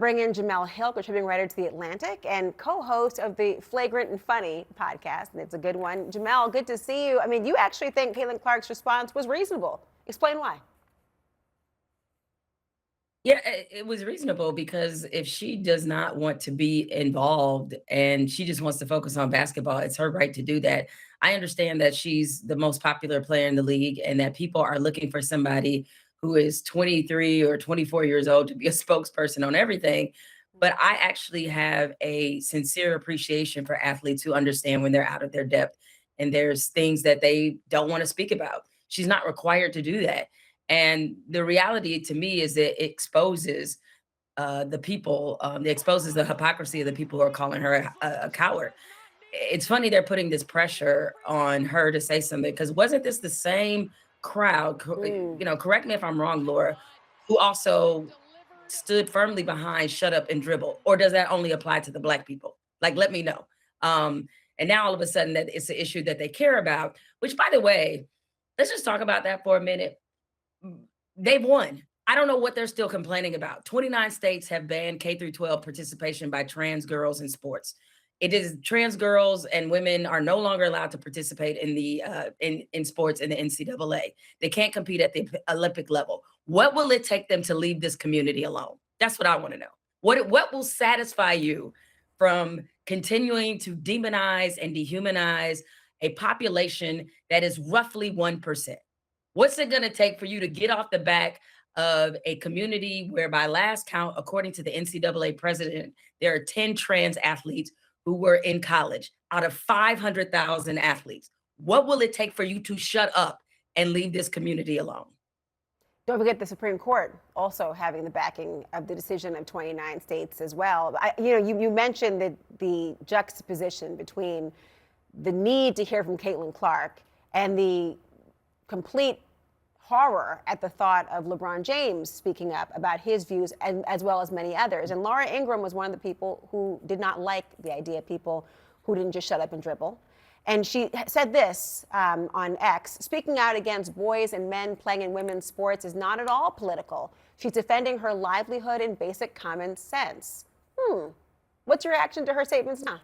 Bring in Jemele Hill, contributing writer to The Atlantic and co-host of the Flagrant and Funny podcast, and it's a good one. Jemele, good to see you. I mean, you actually think Caitlin Clark's response was reasonable. Explain why. Yeah, it was reasonable because if she does not want to be involved and she just wants to focus on basketball, it's her right to do that. I understand that she's the most popular player in the league and that people are looking for somebody who is 23 or 24 years old to be a spokesperson on everything. But I actually have a sincere appreciation for athletes who understand when they're out of their depth and there's things that they don't want to speak about. She's not required to do that. And the reality to me is that it exposes the people, it exposes the hypocrisy of the people who are calling her a coward. It's funny they're putting this pressure on her to say something because wasn't this the same crowd, Mm. correct me if I'm wrong, Laura, who also stood firmly behind shut up and dribble? Or does that only apply to the Black people? Like, let me know. And now all of a sudden that it's an issue that they care about, which by the way, let's just talk about that for a minute. They've won. I don't know what they're still complaining about. 29 states have banned K through 12 participation by trans girls in sports. It is trans girls and women are no longer allowed to participate in the in sports in the NCAA. They can't compete at the Olympic level. What will it take them to leave this community alone? That's what I want to know. What will satisfy you from continuing to demonize and dehumanize a population that is roughly 1%? What's it going to take for you to get off the back of a community where, by last count, according to the NCAA president, there are 10 trans athletes who were in college out of 500,000 athletes? What will it take for you to shut up and leave this community alone? Don't forget the Supreme Court also having the backing of the decision of 29 states as well. You mentioned the juxtaposition between the need to hear from Caitlin Clark and the complete horror at the thought of LeBron James speaking up about his views, and as well as many others. And Laura Ingraham was one of the people who did not like the idea of people who didn't just shut up and dribble. And she said this on X: speaking out against boys and men playing in women's sports is not at all political. She's defending her livelihood and basic common sense. What's your reaction to her statements now?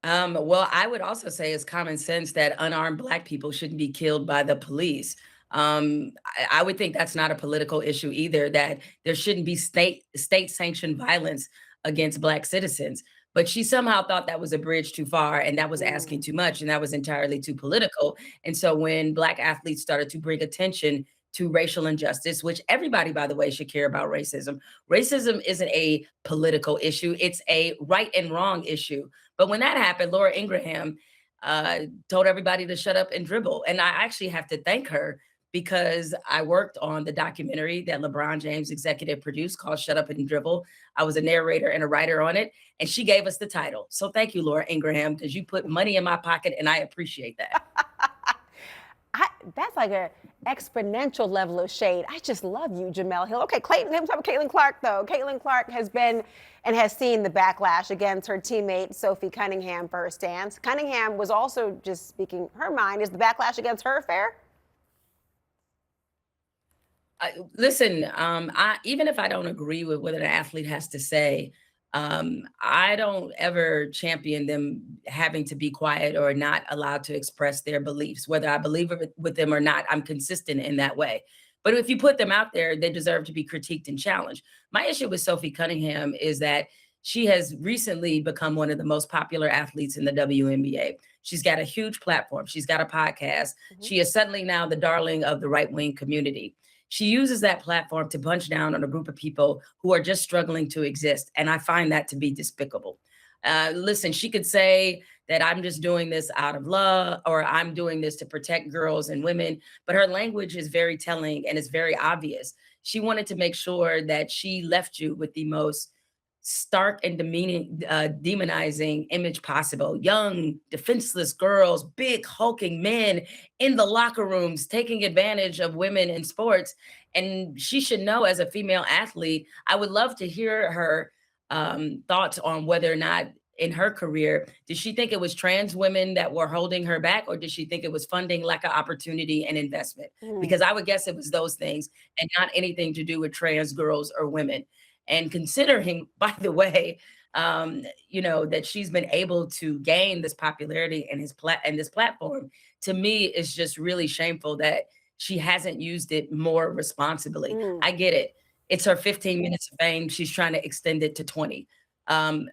Well, I would also say it's common sense that unarmed Black people shouldn't be killed by the police. I would think that's not a political issue either, that there shouldn't be state sanctioned violence against Black citizens. But she somehow thought that was a bridge too far and that was asking too much and that was entirely too political. And so when Black athletes started to bring attention to racial injustice, which everybody, by the way, should care about racism. Racism isn't a political issue, it's a right and wrong issue. But when that happened, Laura Ingraham told everybody to shut up and dribble. And I actually have to thank her because I worked on the documentary that LeBron James executive produced called Shut Up and Dribble. I was a narrator and a writer on it, and she gave us the title. So thank you, Laura Ingraham, because you put money in my pocket, and I appreciate that. That's like an exponential level of shade. I just love you, Jemele Hill. Okay, let's talk about Caitlin Clark, though. Caitlin Clark has been and has seen the backlash against her teammate, Sophie Cunningham, for her stance. Cunningham was also just speaking her mind. Is the backlash against her fair? Listen, even if I don't agree with what an athlete has to say, I don't ever champion them having to be quiet or not allowed to express their beliefs. Whether I believe with them or not, I'm consistent in that way. But if you put them out there, they deserve to be critiqued and challenged. My issue with Sophie Cunningham is that she has recently become one of the most popular athletes in the WNBA. She's got a huge platform. She's got a podcast. She is suddenly now the darling of the right wing community. She uses that platform to punch down on a group of people who are just struggling to exist. And I find that to be despicable. Listen, she could say that I'm just doing this out of love or I'm doing this to protect girls and women, but her language is very telling and it's very obvious. She wanted to make sure that she left you with the most stark and demeaning, demonizing image possible. Young, defenseless girls, big, hulking men in the locker rooms taking advantage of women in sports. And she should know, as a female athlete, I would love to hear her thoughts on whether or not in her career, did she think it was trans women that were holding her back, or did she think it was funding lack of opportunity and investment? Mm. Because I would guess it was those things and not anything to do with trans girls or women. And considering, by the way, that she's been able to gain this popularity and this platform, to me is just really shameful that she hasn't used it more responsibly. Mm. I get it. It's her 15 minutes of fame. She's trying to extend it to 20.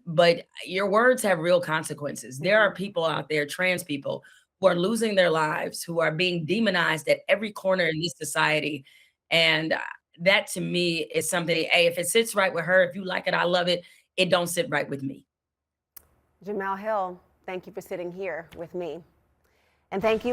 But your words have real consequences. There are people out there, trans people, who are losing their lives, who are being demonized at every corner in this society. And that to me is something, hey, if it sits right with her, if you like it, I love it. It don't sit right with me. Jemele Hill, thank you for sitting here with me. And thank you.